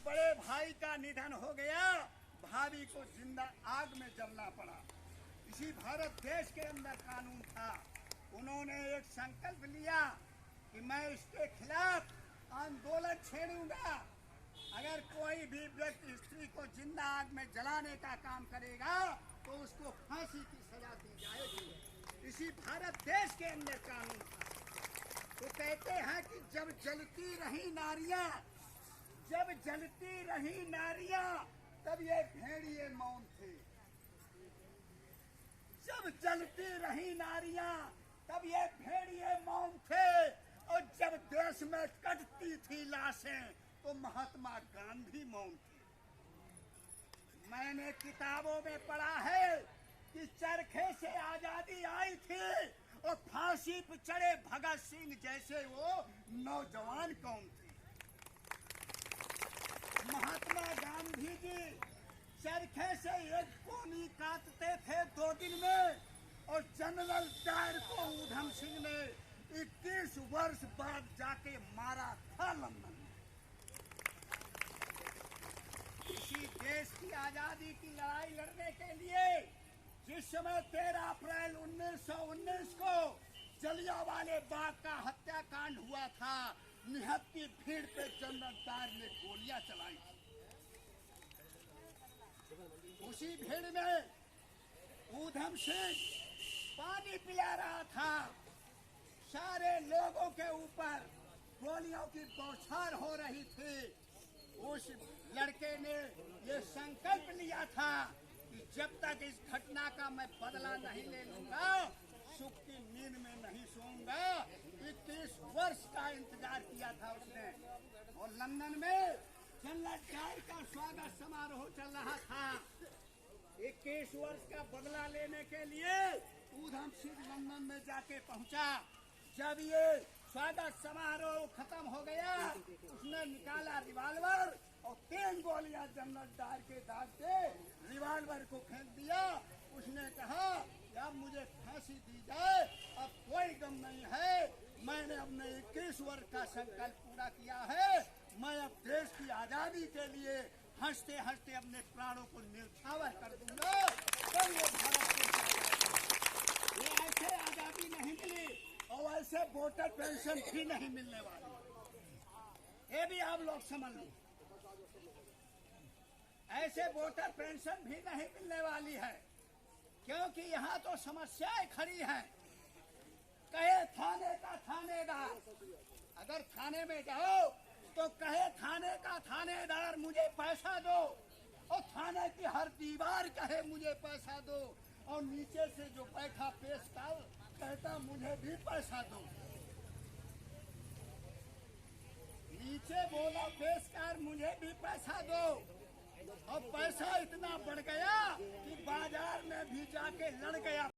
बड़े भाई का निधन हो गया, भाभी को जिंदा आग में जलना पड़ा। इसी भारत देश के अंदर कानून था। उन्होंने एक संकल्प लिया कि मैं इसके खिलाफ आंदोलन छेड़ूंगा। अगर कोई भी व्यक्ति स्त्री को जिंदा आग में जलाने का काम करेगा तो उसको फांसी की सजा दी जाएगी। इसी भारत देश के अंदर कानून था। तो कहते हैं कि जब जलती रही नारियां तब ये भेड़िए मौन थे। जब जलती रही नारियां तब ये भेड़िए मौन थे। और जब देश में कटती थी लाशें तो महात्मा गांधी मौन थे। मैंने किताबों में पढ़ा है कि चरखे से आजादी आई थी और फांसी पर चढ़े भगत सिंह जैसे वो नौजवान कौन थे। महात्मा गांधी जी चरखे से एक कोनी काटते थे 2 दिन में, और जनरल डायर को ऊधम सिंह ने 21 वर्ष बाद जाके मारा था लंदन में। इसी देश की आजादी की लड़ाई लड़ने के लिए जिस समय 13 अप्रैल 1919 को जलियांवाले बाग का हत्याकांड हुआ था, निहत्ती भीड़ पे जनरल डायर ने गोलियां चलाई थी। उसी भीड़ में ऊधम सिंह पानी पिला रहा था। सारे लोगों के ऊपर गोलियों की बौछार हो रही थी। उस लड़के ने ये संकल्प लिया था कि जब तक इस घटना का मैं बदला नहीं ले लूंगा, सुख की नींद में नहीं सोऊंगा। 21 वर्ष का इंतजार किया था उसने। और लंदन में जनरल डायर का स्वागत समारोह चल रहा था। 21 वर्ष का बदला लेने के लिए ऊधम सिंह लंदन में जाके पहुंचा। जब ये स्वागत समारोह खत्म हो गया, उसने निकाला रिवाल्वर और 3 गोलियां जनरल डायर के दाग से रिवाल्वर को फेंक दिया। उसने कहा अब मुझे फांसी दी जाए, अब कोई गम नहीं है। मैंने अपने 21 वर्ष का संकल्प पूरा किया है। मैं अब देश की आजादी के लिए हंसते हंसते अपने प्राणों को न्यौछावर कर दूंगा। तब ये भारत को ये ऐसे आजादी नहीं मिली और ऐसे वोटर पेंशन भी नहीं मिलने वाली। ये भी आप लोग समझ लो, ऐसे वोटर पेंशन भी नहीं मिलने वाली है, क्योंकि यहाँ तो समस्याएं खड़ी हैं। कहे थाने का थानेदार, अगर थाने में जाओ तो कहे थाने का थानेदार मुझे पैसा दो, और थाने की हर दीवार कहे मुझे पैसा दो, और नीचे से जो बैठा पेशकार कहता मुझे भी पैसा दो। नीचे बोला पेशकार मुझे भी पैसा दो, और पैसा इतना बढ़ गया कि बाजार में भी जाके लड़ गया।